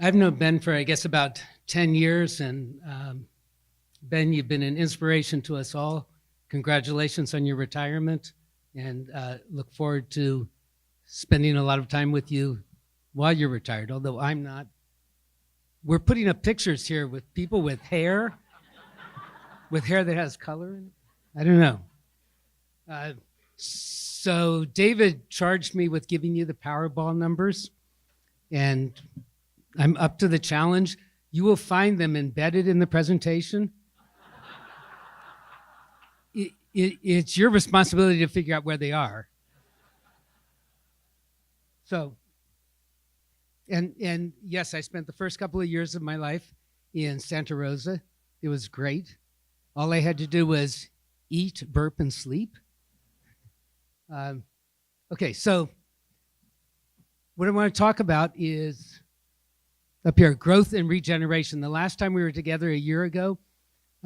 I've known Ben for, I guess, about 10 years. And Ben, you've been an inspiration to us all. Congratulations on your retirement, and look forward to spending a lot of time with you while you're retired, although I'm not. We're putting up pictures here with people with hair that has color in it. I don't know. So David charged me with giving you the Powerball numbers, and I'm up to the challenge. You will find them embedded in the presentation. It's your responsibility to figure out where they are. So, and yes, I spent the first couple of years of my life in Santa Rosa. It was great. All I had to do was eat, burp, and sleep. Okay, so what I want to talk about is up here, growth and regeneration. The last time we were together a year ago,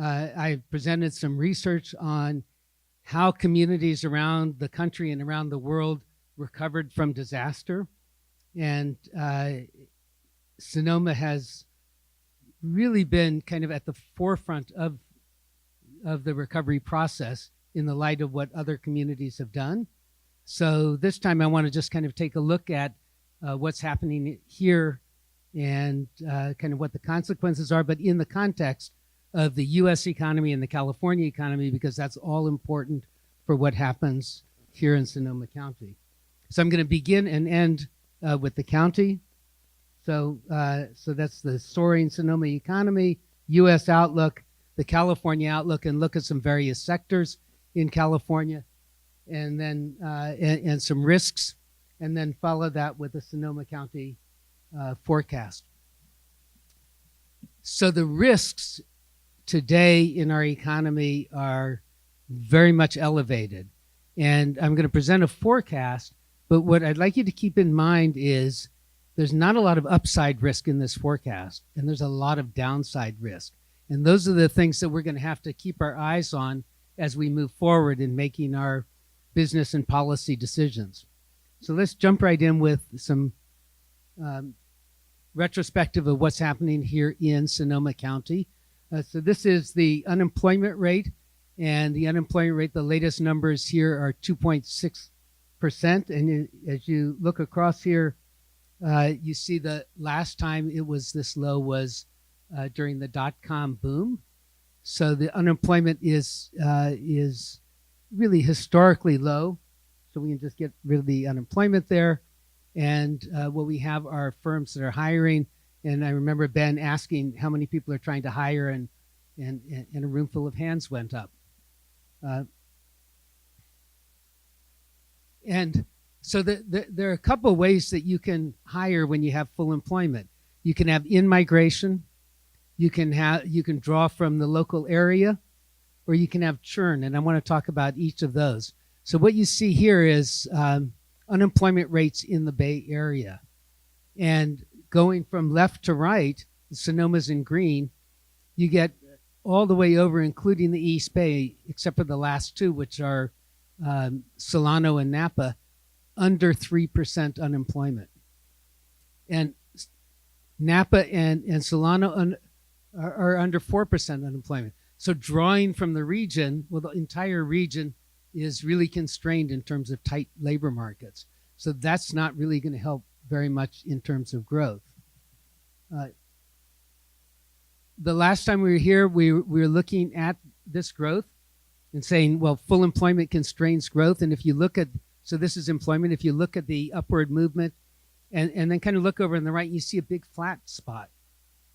I presented some research on how communities around the country and around the world recovered from disaster. And Sonoma has really been kind of at the forefront of the recovery process in the light of what other communities have done. So this time I want to just kind of take a look at what's happening here and kind of what the consequences are, but in the context of the U.S. economy and the California economy, because that's all important for what happens here in Sonoma County. So I'm going to begin and end with the county. So that's the soaring Sonoma economy, U.S. outlook, the California outlook, and look at some various sectors in California, and then and some risks, and then follow that with the Sonoma County forecast. So the risks today in our economy are very much elevated. And I'm going to present a forecast, but what I'd like you to keep in mind is there's not a lot of upside risk in this forecast, and there's a lot of downside risk. And those are the things that we're going to have to keep our eyes on as we move forward in making our business and policy decisions. So let's jump right in with some retrospective of what's happening here in Sonoma County. So this is the unemployment rate, and the unemployment rate, the latest numbers here are 2.6%. And as you look across here, you see the last time it was this low was during the dot-com boom. So the unemployment is really historically low. So we can just get rid of the unemployment there. And what we have are firms that are hiring. And I remember Ben asking how many people are trying to hire, and a room full of hands went up. And so there are a couple of ways that you can hire when you have full employment. You can have in-migration, you can draw from the local area, or you can have churn. And I want to talk about each of those. So what you see here is unemployment rates in the Bay Area. And going from left to right, Sonoma's in green, you get all the way over, including the East Bay, except for the last two, which are Solano and Napa, under 3% unemployment. And Napa and Solano are under 4% unemployment. So drawing from the region, well, the entire region is really constrained in terms of tight labor markets. So that's not really going to help very much in terms of growth. The last time we were here, we were looking at this growth and saying, well, full employment constrains growth. And if you look at, so this is employment, if you look at the upward movement and then kind of look over on the right, you see a big flat spot.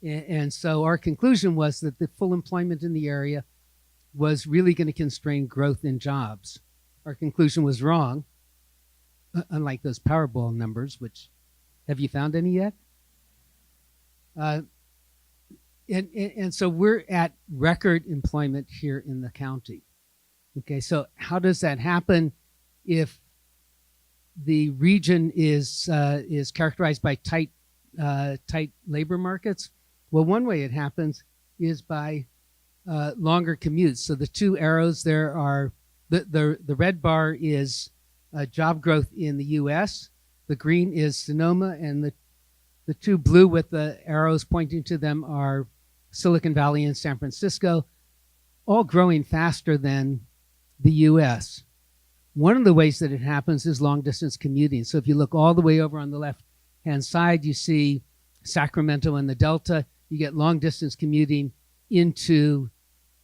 And so our conclusion was that the full employment in the area was really going to constrain growth in jobs. Our conclusion was wrong, unlike those Powerball numbers, which, have you found any yet? And so we're at record employment here in the county. Okay, so how does that happen if the region is characterized by tight labor markets? Well, one way it happens is by longer commutes. So the two arrows there are, the red bar is job growth in the U.S., the green is Sonoma, and The two blue with the arrows pointing to them are Silicon Valley and San Francisco, all growing faster than the U.S. One of the ways that it happens is long-distance commuting. So if you look all the way over on the left-hand side, you see Sacramento and the Delta. You get long-distance commuting into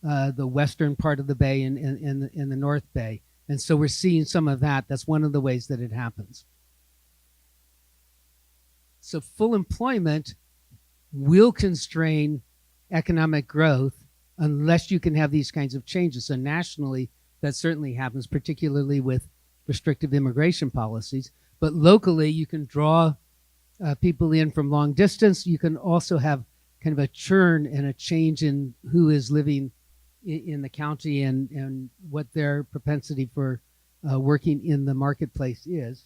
the western part of the Bay and the North Bay. And so we're seeing some of that. That's one of the ways that it happens. So full employment will constrain economic growth unless you can have these kinds of changes. So nationally, that certainly happens, particularly with restrictive immigration policies. But locally, you can draw people in from long distance. You can also have kind of a churn and a change in who is living in the county and what their propensity for working in the marketplace is.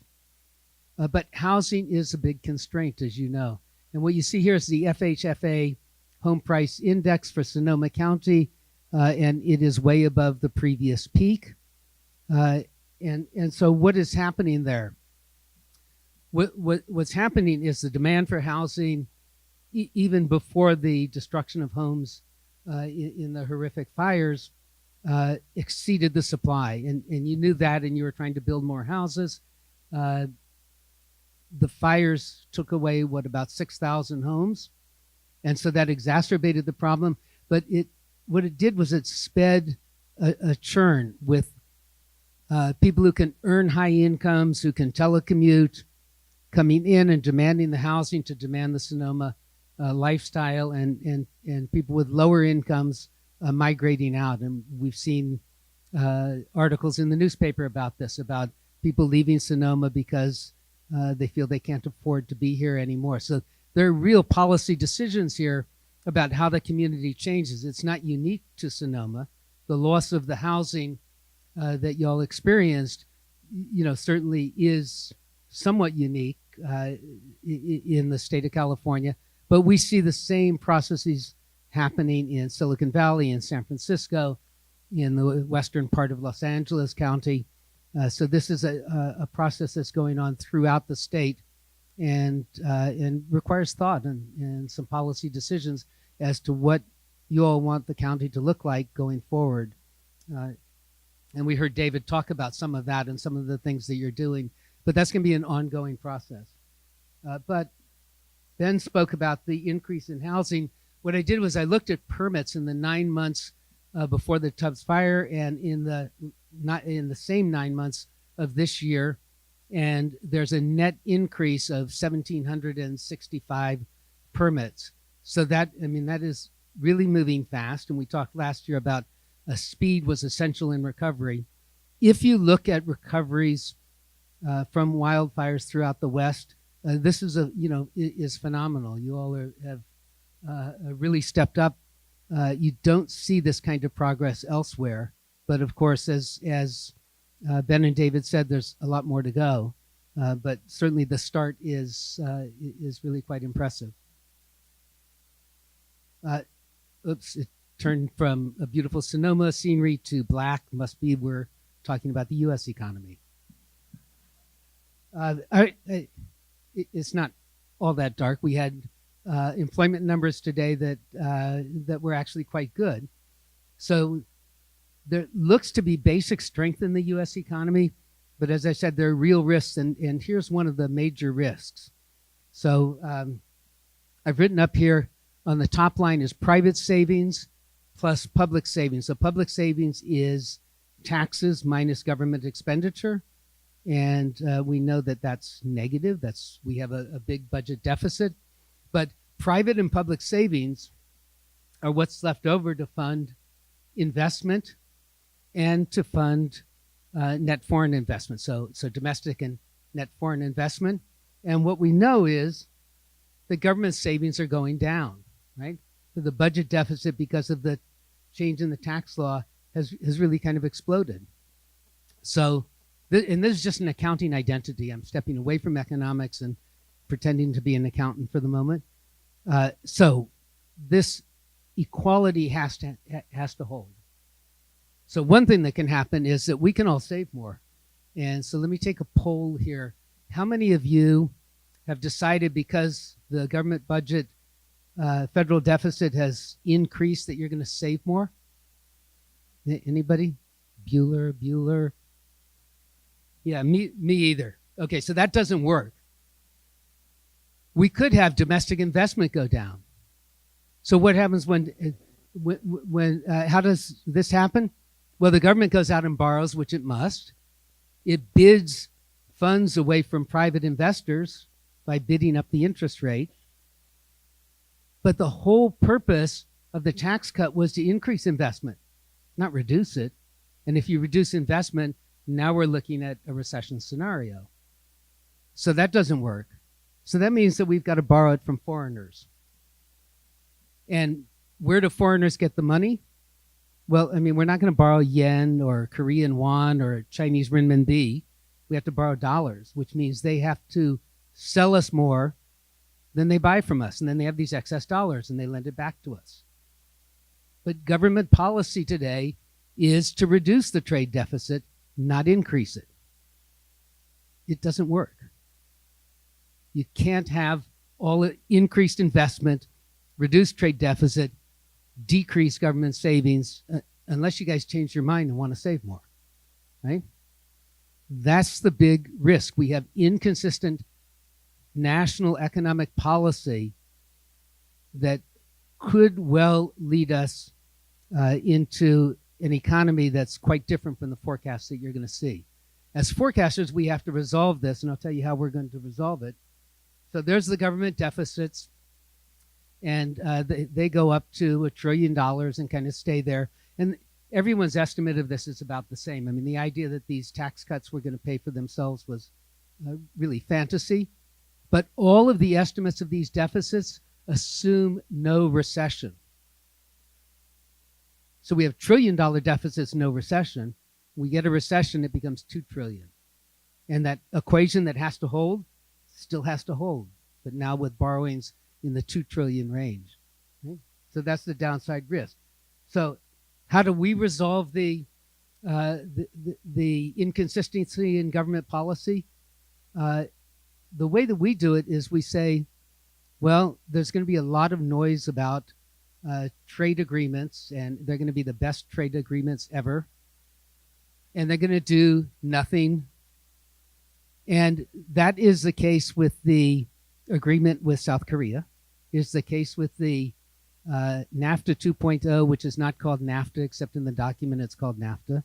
But housing is a big constraint, as you know. And what you see here is the FHFA home price index for Sonoma County, and it is way above the previous peak. And so what is happening there? What's happening is the demand for housing, even before the destruction of homes in the horrific fires, exceeded the supply. And you knew that, and you were trying to build more houses. The fires took away, about 6,000 homes. And so that exacerbated the problem. But what it did was it sped a churn with people who can earn high incomes, who can telecommute, coming in and demanding the housing to demand the Sonoma lifestyle, and people with lower incomes migrating out. And we've seen articles in the newspaper about this, about people leaving Sonoma because they feel they can't afford to be here anymore. So there are real policy decisions here about how the community changes. It's not unique to Sonoma. The loss of the housing that y'all experienced, certainly is somewhat unique in the state of California. But we see the same processes happening in Silicon Valley, in San Francisco, in the western part of Los Angeles County. So this is a process that's going on throughout the state, and requires thought and some policy decisions as to what you all want the county to look like going forward. And we heard David talk about some of that and some of the things that you're doing, but that's going to be an ongoing process. But Ben spoke about the increase in housing. What I did was I looked at permits in the 9 months before the Tubbs fire and in the same 9 months of this year, and there's a net increase of 1,765 permits. So that is really moving fast. And we talked last year about speed was essential in recovery. If you look at recoveries from wildfires throughout the West, this is phenomenal. You all have really stepped up. You don't see this kind of progress elsewhere. But of course, as Ben and David said, there's a lot more to go. But certainly the start is really quite impressive. It turned from a beautiful Sonoma scenery to black. Must be we're talking about the U.S. economy. It's not all that dark. We had employment numbers today that were actually quite good. So there looks to be basic strength in the U.S. economy, but as I said, there are real risks, and here's one of the major risks. So I've written up here on the top line is private savings plus public savings. So public savings is taxes minus government expenditure, and we know that that's negative. We have a big budget deficit, but private and public savings are what's left over to fund investment and to fund net foreign investment, so domestic and net foreign investment. And what we know is the government savings are going down, right? So the budget deficit, because of the change in the tax law, has really kind of exploded. So, and this is just an accounting identity. I'm stepping away from economics and pretending to be an accountant for the moment. So this equality has to hold. So one thing that can happen is that we can all save more. And so let me take a poll here. How many of you have decided because the government budget, federal deficit has increased that you're going to save more? Anybody? Bueller? Yeah, me either. Okay, so that doesn't work. We could have domestic investment go down. So what happens when how does this happen? Well, the government goes out and borrows, which it must. It bids funds away from private investors by bidding up the interest rate. But the whole purpose of the tax cut was to increase investment, not reduce it. And if you reduce investment, now we're looking at a recession scenario. So that doesn't work. So that means that we've got to borrow it from foreigners. And where do foreigners get the money? Well, I mean, we're not going to borrow yen or Korean won or Chinese renminbi. We have to borrow dollars, which means they have to sell us more than they buy from us. And then they have these excess dollars and they lend it back to us. But government policy today is to reduce the trade deficit, not increase it. It doesn't work. You can't have all increased investment, reduced trade deficit, decrease government savings, unless you guys change your mind and want to save more, right? That's the big risk. We have inconsistent national economic policy that could well lead us into an economy that's quite different from the forecasts that you're going to see. As forecasters, we have to resolve this, and I'll tell you how we're going to resolve it. So there's the government deficits, and they go up to $1 trillion and kind of stay there. And everyone's estimate of this is about the same. I mean, the idea that these tax cuts were going to pay for themselves was really fantasy. But all of the estimates of these deficits assume no recession. So we have $1 trillion deficits, no recession. We get a recession, it becomes $2 trillion. And that equation that has to hold still has to hold, but now with borrowings in the $2 trillion range. Okay? So that's the downside risk. So how do we resolve the inconsistency in government policy? The way that we do it is we say, well, there's going to be a lot of noise about trade agreements, and they're going to be the best trade agreements ever. And they're going to do nothing. And that is the case with the agreement with South Korea, is the case with the NAFTA 2.0, which is not called NAFTA, except in the document it's called NAFTA.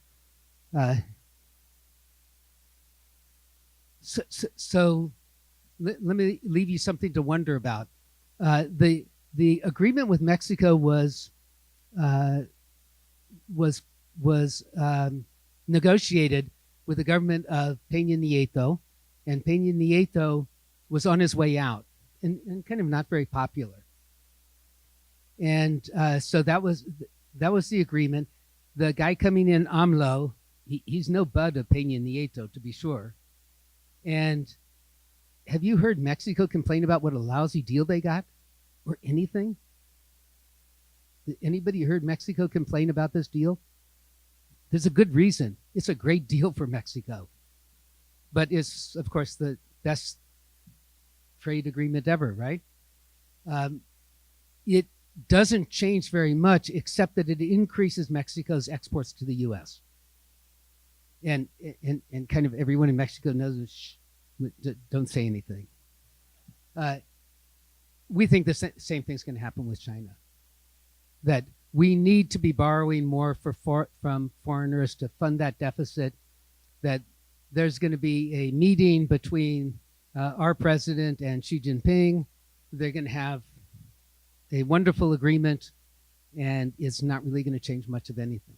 So let me leave you something to wonder about. The agreement with Mexico was negotiated with the government of Peña Nieto, and Peña Nieto was on his way out and kind of not very popular. And so that was the agreement. The guy coming in, AMLO, he's no bud of Peña Nieto, to be sure. And have you heard Mexico complain about what a lousy deal they got or anything? Anybody heard Mexico complain about this deal? There's a good reason. It's a great deal for Mexico. But it's, of course, the best trade agreement ever, right? It doesn't change very much, except that it increases Mexico's exports to the U.S. And kind of everyone in Mexico knows, don't say anything. We think the same thing's going to happen with China. That we need to be borrowing more from foreigners to fund that deficit, that there's going to be a meeting between our president and Xi Jinping. They're going to have a wonderful agreement, and it's not really going to change much of anything.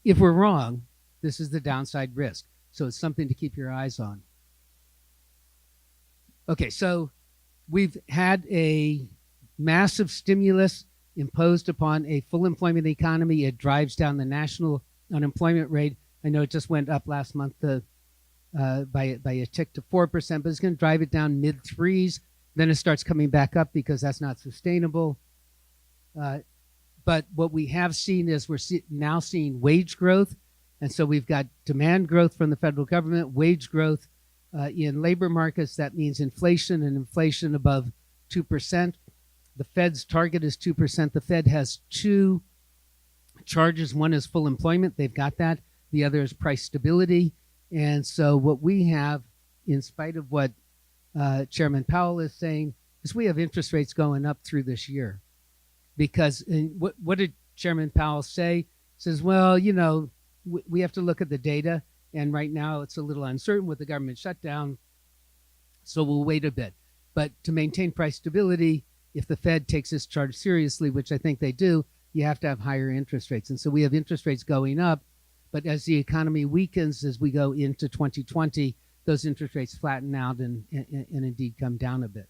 If we're wrong, this is the downside risk. So it's something to keep your eyes on. Okay, so we've had a massive stimulus imposed upon a full employment economy. It drives down the national unemployment rate. I know it just went up last month by a tick to 4%, but it's going to drive it down mid-threes. Then it starts coming back up because that's not sustainable. But what we have seen is we're now seeing wage growth. And so we've got demand growth from the federal government, wage growth In labor markets, that means inflation and inflation above 2%. The Fed's target is 2%. The Fed has two charges. One is full employment. They've got that. The other is price stability. And so what we have, in spite of what Chairman Powell is saying, is we have interest rates going up through this year. Because what did Chairman Powell say? He says, well, we have to look at the data. And right now it's a little uncertain with the government shutdown. So we'll wait a bit. But to maintain price stability, if the Fed takes this charge seriously, which I think they do, you have to have higher interest rates. And so we have interest rates going up. But as the economy weakens, as we go into 2020, those interest rates flatten out and indeed come down a bit.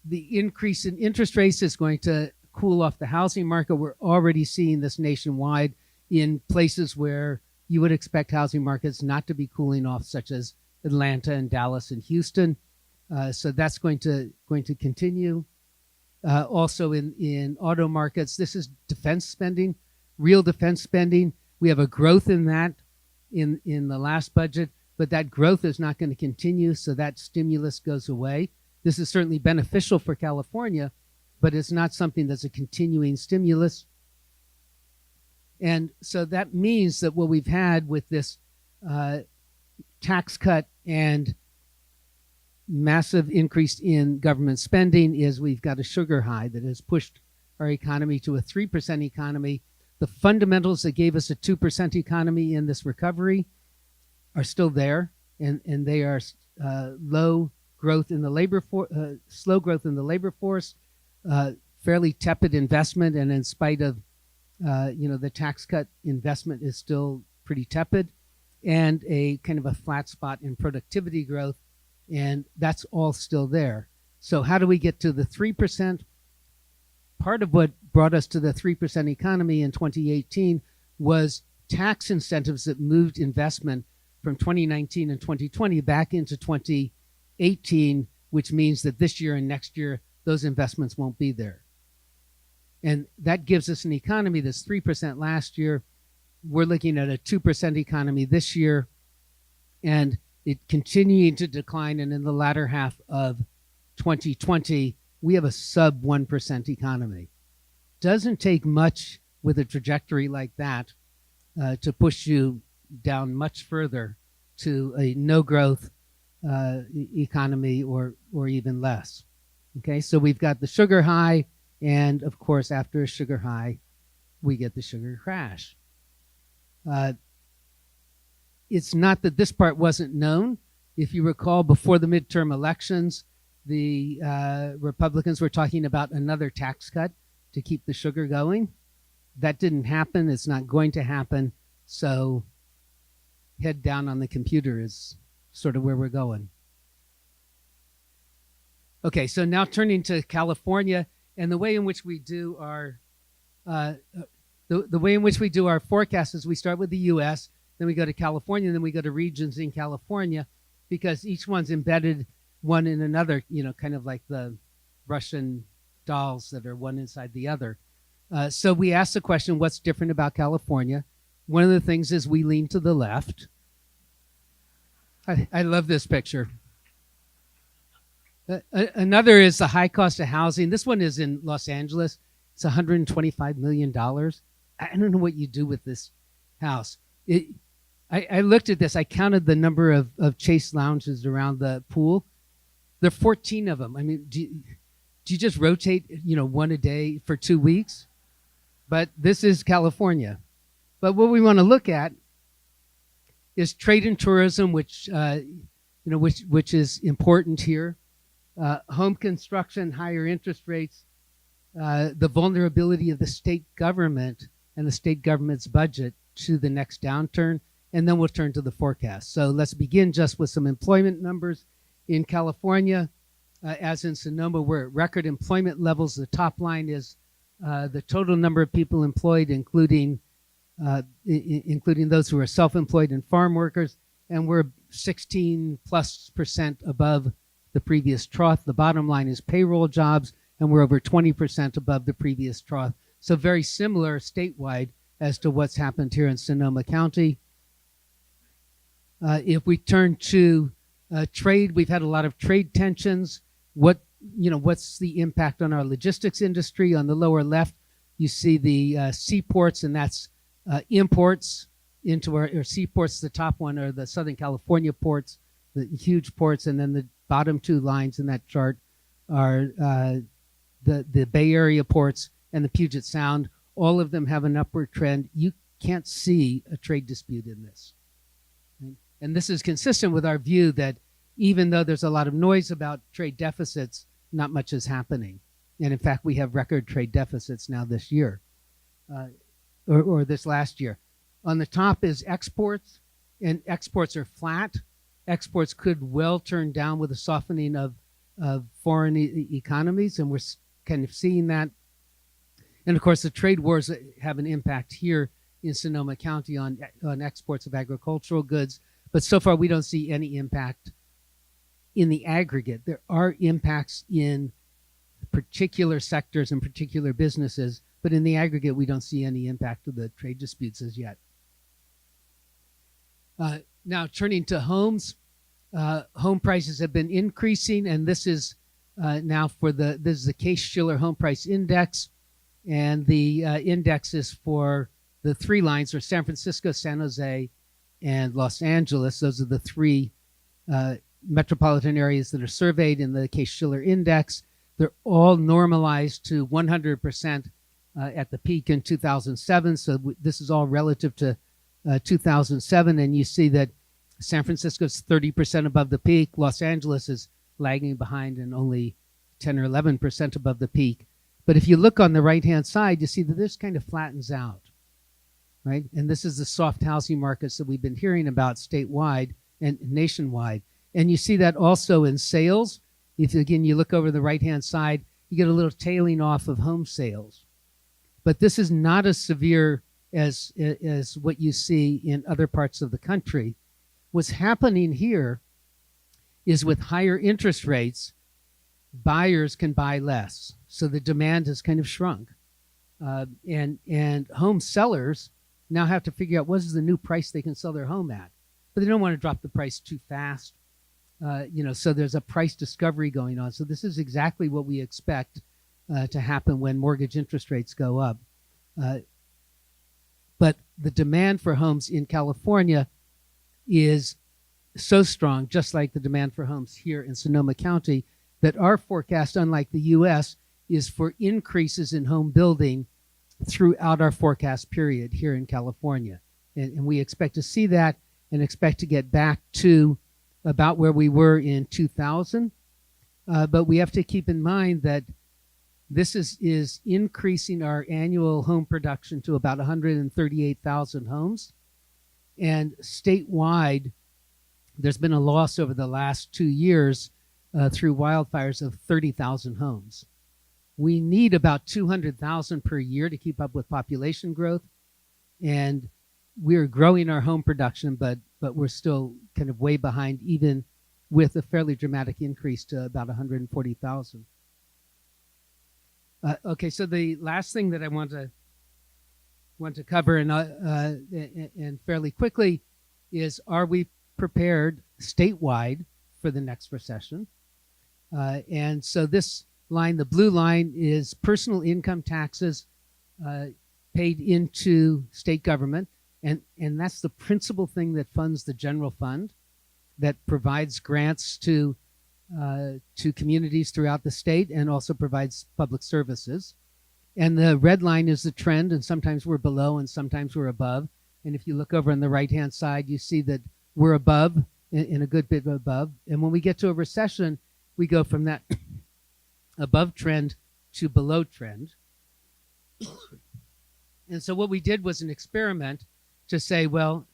The increase in interest rates is going to cool off the housing market. We're already seeing this nationwide in places where you would expect housing markets not to be cooling off, such as Atlanta and Dallas and Houston. So that's going to continue. Also in auto markets, this is defense spending, real defense spending. We have a growth in that in the last budget, but that growth is not going to continue, so that stimulus goes away. This is certainly beneficial for California, but it's not something that's a continuing stimulus. And so that means that what we've had with this tax cut and massive increase in government spending is we've got a sugar high that has pushed our economy to a 3% economy. The fundamentals that gave us a 2% economy in this recovery are still there, and they are low growth in the labor slow growth in the labor force, fairly tepid investment, and in spite of the tax cut, investment is still pretty tepid, and a kind of a flat spot in productivity growth, and that's all still there. So how do we get to the 3%? Part of what brought us to the 3% economy in 2018 was tax incentives that moved investment from 2019 and 2020 back into 2018, which means that this year and next year, those investments won't be there. And that gives us an economy that's 3% last year. We're looking at a 2% economy this year, and it continuing to decline. And in the latter half of 2020, we have a sub 1% economy. Doesn't take much with a trajectory like that to push you down much further to a no growth economy or even less. Okay, so we've got the sugar high, and of course, after a sugar high, we get the sugar crash. It's not that this part wasn't known. If you recall, before the midterm elections, the Republicans were talking about another tax cut to keep the sugar going. That didn't happen. It's not going to happen. So head down on the computer is sort of where we're going. Okay, so now turning to California and the way in which we do our the way in which we do our forecast is we start with the U.S., then we go to California, and then we go to regions in California, because each one's embedded one in another, kind of like the Russian dolls that are one inside the other. So we ask the question, what's different about California? One of the things is we lean to the left. I love this picture. Another is the high cost of housing. This one is in Los Angeles. It's $125 million. I don't know what you do with this house. I looked at this. I counted the number of Chase lounges around the pool. There are 14 of them. I mean, do you just rotate, one a day for 2 weeks? But this is California. But what we want to look at is trade and tourism, which is important here. Home construction, higher interest rates, the vulnerability of the state government and the state government's budget to the next downturn, and then we'll turn to the forecast. So let's begin just with some employment numbers. In California, as in Sonoma, we're at record employment levels. The top line is the total number of people employed, including those who are self-employed and farm workers, and we're 16+% above the previous trough. The bottom line is payroll jobs, and we're over 20% above the previous trough. So very similar statewide as to what's happened here in Sonoma County. If we turn to trade, we've had a lot of trade tensions. What's the impact on our logistics industry? On the lower left, you see the seaports, and that's imports into our seaports. The top one are the Southern California ports, the huge ports, and then the bottom two lines in that chart are the Bay Area ports and the Puget Sound. All of them have an upward trend. You can't see a trade dispute in this. Right? And this is consistent with our view that even though there's a lot of noise about trade deficits, not much is happening. And in fact, we have record trade deficits now this year, or this last year. On the top is exports, and exports are flat. Exports could well turn down with a softening of foreign economies, and we're kind of seeing that. And of course, the trade wars have an impact here in Sonoma County on exports of agricultural goods. But so far, we don't see any impact in the aggregate. There are impacts in particular sectors and particular businesses, but in the aggregate, we don't see any impact of the trade disputes as yet. Now, turning to homes, home prices have been increasing, and this is now this is the Case-Shiller Home Price Index, and the index is for the three lines are San Francisco, San Jose, and Los Angeles. Those are the three metropolitan areas that are surveyed in the Case-Shiller Index. They're all normalized to 100% at the peak in 2007. So this is all relative to 2007, and you see that San Francisco is 30% above the peak. Los Angeles is lagging behind and only 10 or 11% above the peak. But if you look on the right-hand side, you see that this kind of flattens out, right? And this is the soft housing markets that we've been hearing about statewide and nationwide. And you see that also in sales. If, again, you look over the right-hand side, you get a little tailing off of home sales. But this is not as severe as what you see in other parts of the country. What's happening here is with higher interest rates, buyers can buy less. So the demand has kind of shrunk. And home sellers now have to figure out what is the new price they can sell their home at. But they don't want to drop the price too fast. So there's a price discovery going on. So this is exactly what we expect to happen when mortgage interest rates go up. But the demand for homes in California is so strong, just like the demand for homes here in Sonoma County, that our forecast, unlike the U.S., is for increases in home building throughout our forecast period here in California. And we expect to see that and expect to get back to about where we were in 2000. But we have to keep in mind that this is increasing our annual home production to about 138,000 homes. And statewide, there's been a loss over the last 2 years through wildfires of 30,000 homes. We need about 200,000 per year to keep up with population growth. And we're growing our home production, but we're still kind of way behind, even with a fairly dramatic increase to about 140,000. Okay, so the last thing that I want to cover and fairly quickly is, are we prepared statewide for the next recession? And so this line, the blue line, is personal income taxes paid into state government. And that's the principal thing that funds the general fund, that provides grants to communities throughout the state and also provides public services. And the red line is the trend, and sometimes we're below and sometimes we're above. And if you look over on the right-hand side, you see that we're above, in a good bit above. And when we get to a recession, we go from that above trend to below trend. And so what we did was an experiment to say, well,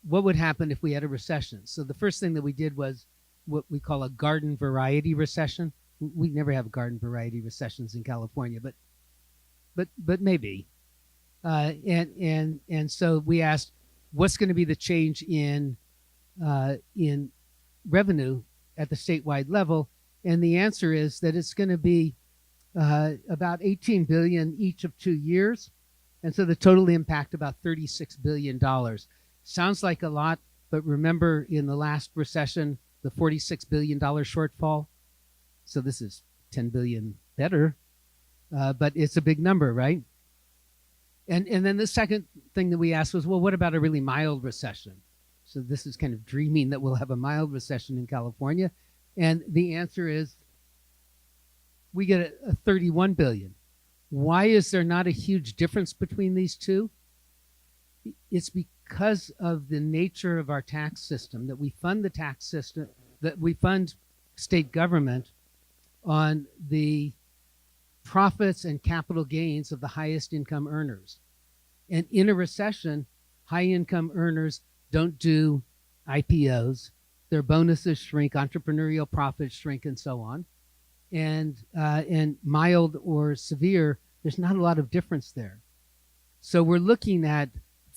what would happen if we had a recession? So the first thing that we did was what we call a garden variety recession. We never have garden variety recessions in California, but maybe. And so we asked, what's going to be the change in revenue at the statewide level? And the answer is that it's going to be about $18 billion each of 2 years. And so the total impact, about $36 billion. Sounds like a lot, But remember in the last recession, the $46 billion shortfall. So this is 10 billion better, but it's a big number, right? And then the second thing that we asked was, well, what about a really mild recession? So this is kind of dreaming that we'll have a mild recession in California. And the answer is we get a 31 billion. Why is there not a huge difference between these two? It's because of the nature of our tax system, that we fund the tax system, that we fund state government on the profits and capital gains of the highest income earners. And in a recession, high income earners don't do IPOs. Their bonuses shrink, entrepreneurial profits shrink, and so on. And mild or severe, there's not a lot of difference there. So we're looking at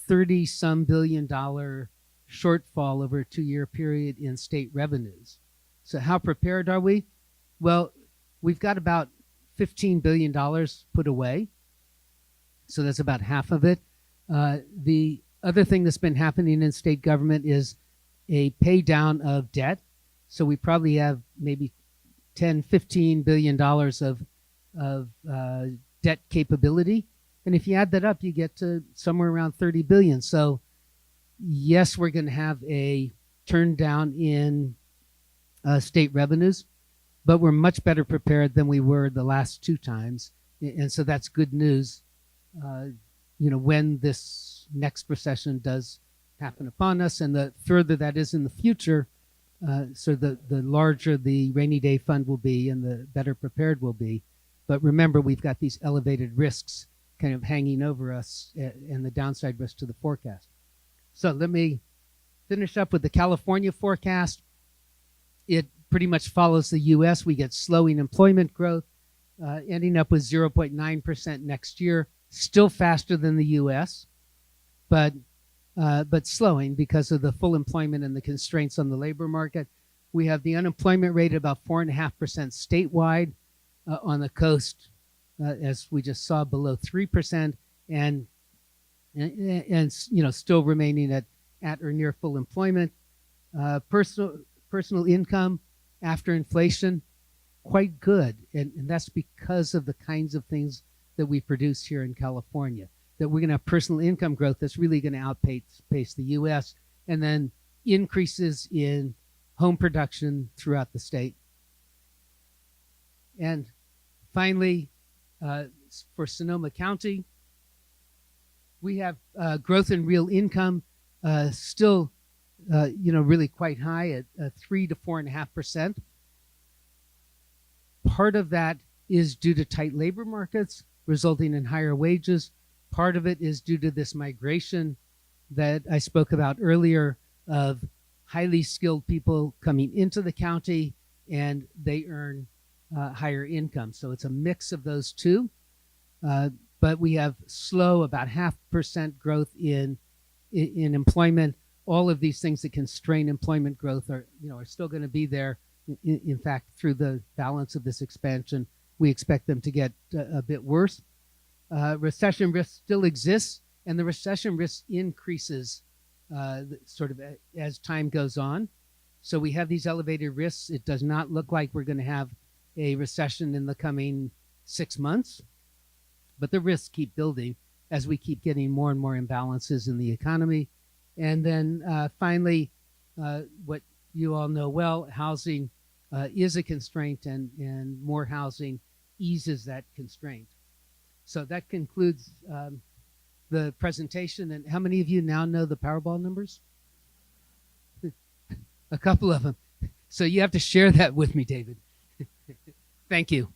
$30-some billion shortfall over a 2-year period in state revenues. So how prepared are we? Well, we've got about $15 billion put away. So that's about half of it. The other thing that's been happening in state government is a pay down of debt. So we probably have maybe $10-15 billion of debt capability. And if you add that up, you get to somewhere around 30 billion. So yes, we're going to have a turn down in state revenues, but we're much better prepared than we were the last 2 times. And so that's good news, when this next recession does happen upon us. And the further that is in the future, so the larger the rainy day fund will be and the better prepared we'll be. But remember, we've got these elevated risks kind of hanging over us and the downside risk to the forecast. So let me finish up with the California forecast. It pretty much follows the U.S. We get slowing employment growth, ending up with 0.9% next year, still faster than the U.S., but slowing because of the full employment and the constraints on the labor market. We have the unemployment rate at about 4.5% statewide, on the coast, as we just saw, below 3%, and still remaining at or near full employment. Personal income after inflation, quite good, and that's because of the kinds of things that we produce here in California. That we're going to have personal income growth that's really going to outpace the U.S., and then increases in home production throughout the state. And finally, for Sonoma County, we have growth in real income still, really quite high at 3 to 4.5%. Part of that is due to tight labor markets, resulting in higher wages. Part of it is due to this migration that I spoke about earlier of highly skilled people coming into the county, and they earn higher income. So it's a mix of those two. But we have slow, about 0.5% growth in employment. All of these things that constrain employment growth are still going to be there. In fact, through the balance of this expansion, we expect them to get a bit worse. Recession risk still exists, and the recession risk increases sort of as time goes on. So we have these elevated risks. It does not look like we're going to have a recession in the coming 6 months, but the risks keep building as we keep getting more and more imbalances in the economy. And then finally, what you all know well, housing is a constraint, and more housing eases that constraint. So that concludes the presentation. And how many of you now know the Powerball numbers? A couple of them. So you have to share that with me, David. Thank you.